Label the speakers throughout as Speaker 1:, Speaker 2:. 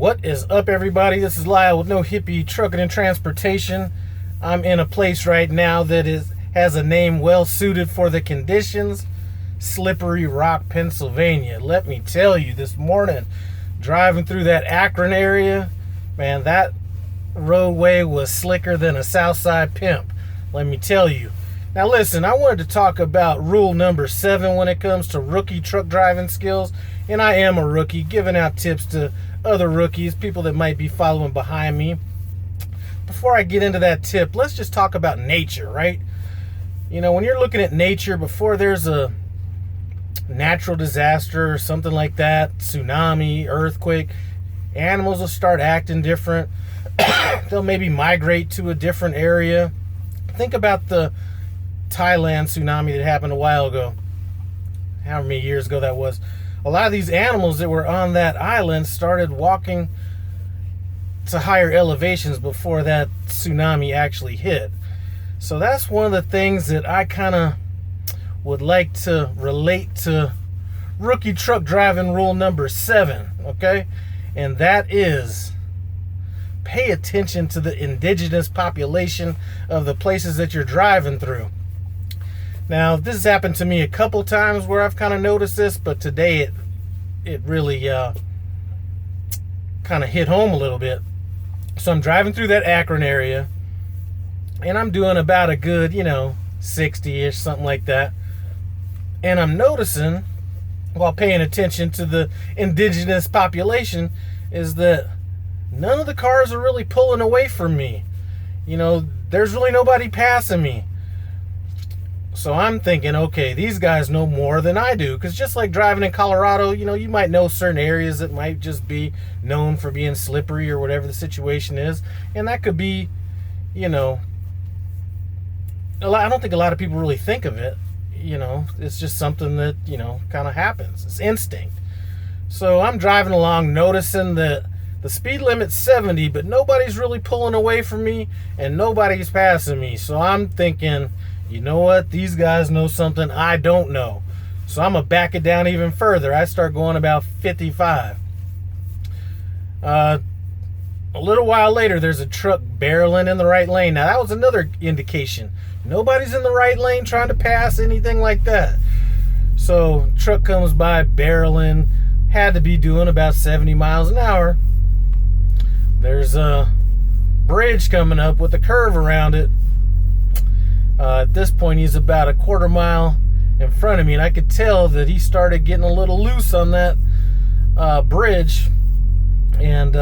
Speaker 1: What is up, everybody? This is Lyle with No Hippie Trucking and Transportation. I'm in a place right now that has a name well suited for the conditions. Slippery Rock, Pennsylvania. Let me tell you, this morning, driving through that Akron area, man, that roadway was slicker than a Southside pimp. Let me tell you. Now listen, I wanted to talk about rule number 7 when it comes to rookie truck driving skills. And I am a rookie, giving out tips to other rookies, people that might be following behind me. Before I get into that tip, let's just talk about nature, right? You know, when you're looking at nature, before there's a natural disaster or something like that, tsunami, earthquake, animals will start acting different. They'll maybe migrate to a different area. Think about the Thailand tsunami that happened a while ago, however many years ago that was. A lot of these animals that were on that island started walking to higher elevations before that tsunami actually hit. So that's one of the things that I kind of would like to relate to rookie truck driving rule number 7, okay? And that is pay attention to the indigenous population of the places that you're driving through. Now, this has happened to me a couple times where I've kind of noticed this, but today it really kind of hit home a little bit. So I'm driving through that Akron area, and I'm doing about a good, 60-ish, something like that. And I'm noticing, while paying attention to the indigenous population, is that none of the cars are really pulling away from me. There's really nobody passing me. So I'm thinking, okay, these guys know more than I do. Because just like driving in Colorado, you might know certain areas that might just be known for being slippery or whatever the situation is. And that could be, I don't think a lot of people really think of it. It's just something that, kind of happens. It's instinct. So I'm driving along, noticing that the speed limit's 70, but nobody's really pulling away from me and nobody's passing me. So I'm thinking, you know what? These guys know something I don't know. So I'm going to back it down even further. I start going about 55. A little while later, there's a truck barreling in the right lane. Now, that was another indication. Nobody's in the right lane trying to pass, anything like that. So truck comes by barreling. Had to be doing about 70 miles an hour. There's a bridge coming up with a curve around it. At this point, he's about a quarter mile in front of me, and I could tell that he started getting a little loose on that bridge, and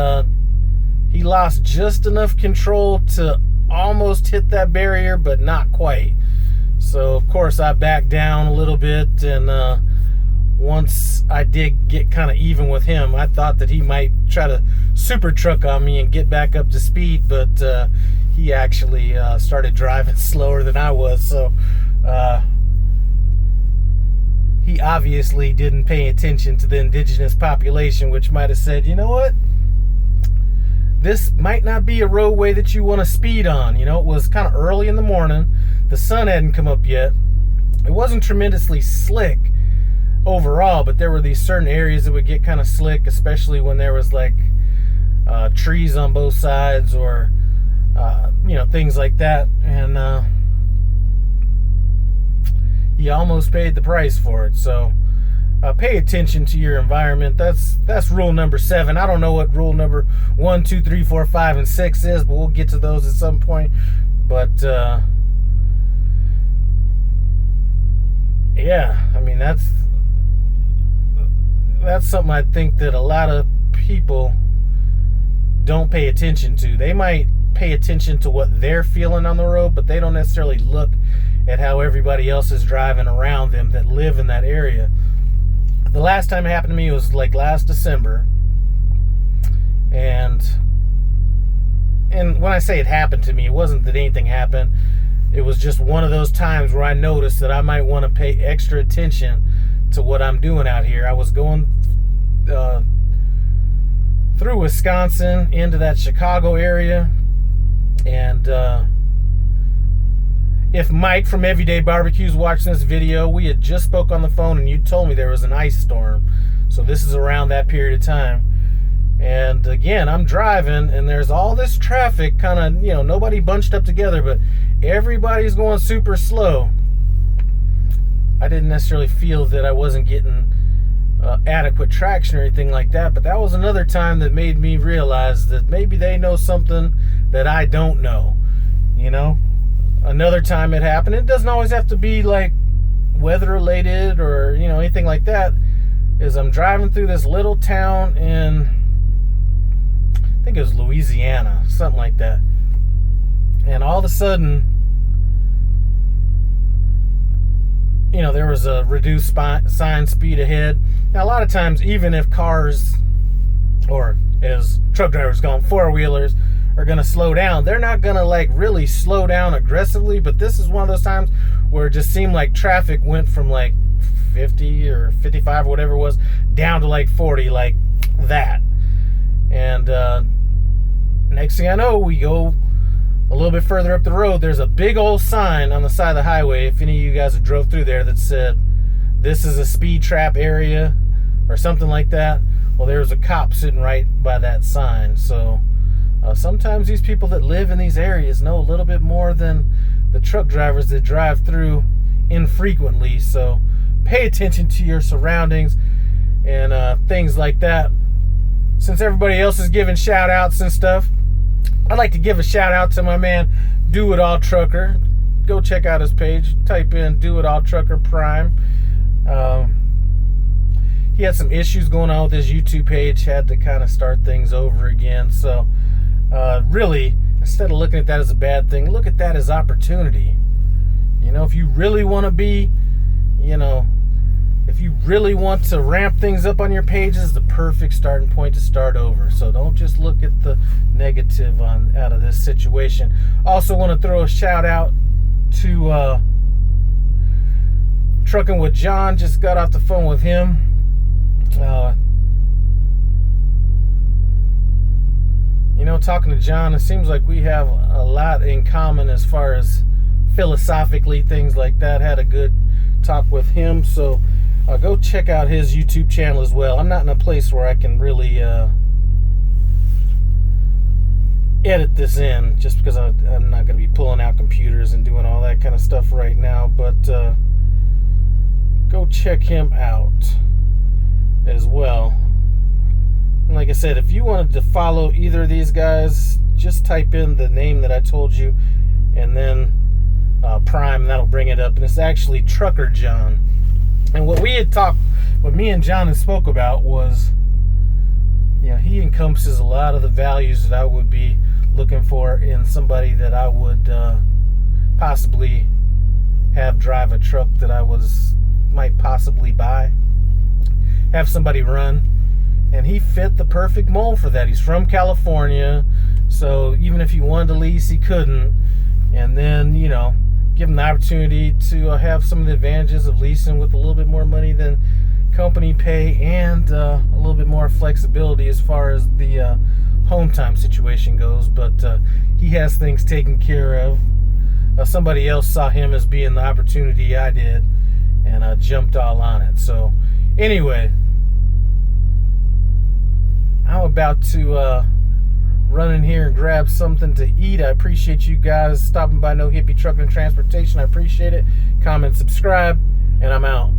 Speaker 1: he lost just enough control to almost hit that barrier, but not quite. So, of course, I backed down a little bit, and once I did get kind of even with him, I thought that he might try to super truck on me and get back up to speed, but he actually started driving slower than I was. So he obviously didn't pay attention to the indigenous population, which might have said, you know what? This might not be a roadway that you want to speed on. It was kind of early in the morning. The sun hadn't come up yet. It wasn't tremendously slick overall, but there were these certain areas that would get kind of slick, especially when there was like trees on both sides or things like that. And you almost paid the price for it. So pay attention to your environment. That's rule number 7. I don't know what rule number 1, 2, 3, 4, 5, and 6 is, but we'll get to those at some point. But yeah, I mean, that's something I think that a lot of people don't pay attention to. They might pay attention to what they're feeling on the road, but they don't necessarily look at how everybody else is driving around them that live in that area. The last time it happened to me was like last December, and when I say it happened to me, it wasn't that anything happened. It was just one of those times where I noticed that I might want to pay extra attention to what I'm doing out here. I was going through Wisconsin into that Chicago area, and if Mike from Everyday Barbecue's watching this video, we had just spoke on the phone and you told me there was an ice storm. So this is around that period of time. And And again, I'm driving, and there's all this traffic, kind of, you know, nobody bunched up together, but everybody's going super slow. I didn't necessarily feel that I wasn't getting adequate traction or anything like that, but that was another time that made me realize that maybe they know something that I don't know. You know, another time it happened. It doesn't always have to be like weather related or, you know, anything like that. Is I'm driving through this little town in, I think it was Louisiana, something like that, and all of a sudden, you know, there was a reduced sign speed ahead. Now, a lot of times, even if cars, or as truck drivers call them, four-wheelers, are going to slow down, they're not going to like really slow down aggressively, but this is one of those times where it just seemed like traffic went from like 50 or 55 or whatever it was down to like 40, like that. And next thing I know, we go a little bit further up the road. There's a big old sign on the side of the highway, if any of you guys have drove through there, that said, "This is a speed trap area," or something like that. Well, there was a cop sitting right by that sign. So sometimes these people that live in these areas know a little bit more than the truck drivers that drive through infrequently. So pay attention to your surroundings and things like that. Since everybody else is giving shout outs and stuff, I'd like to give a shout out to my man Do It All Trucker. Go check out his page. Type in Do It All Trucker Prime. He had some issues going on with his YouTube page, had to kind of start things over again. So really, instead of looking at that as a bad thing, look at that as opportunity. You know, if you really want to be, you know, if you really want to ramp things up on your pages, the perfect starting point to start over. So don't just look at the negative out of this situation. Also want to throw a shout out to Trucking with John. Just got off the phone with him. You know, talking to John, it seems like we have a lot in common as far as philosophically, things like that. Had a good talk with him. So go check out his YouTube channel as well. I'm not in a place where I can really edit this in, just because I'm not going to be pulling out computers and doing all that kind of stuff right now. But go check him out as well. And like I said, if you wanted to follow either of these guys, just type in the name that I told you and then Prime, and that'll bring it up. And it's actually Trucker John. And what me and John had spoke about was, you know, he encompasses a lot of the values that I would be looking for in somebody that I would possibly have drive a truck that I might possibly buy, have somebody run. And he fit the perfect mold for that. He's from California, so even if he wanted to lease, he couldn't. And then, you know, give him the opportunity to have some of the advantages of leasing with a little bit more money than company pay, and a little bit more flexibility as far as the home time situation goes. But he has things taken care of. Somebody else saw him as being the opportunity I did, and jumped all on it. So anyway, I'm about to run in here and grab something to eat. I appreciate you guys stopping by No Hippie Trucking and Transportation. I appreciate it. Comment, subscribe, and I'm out.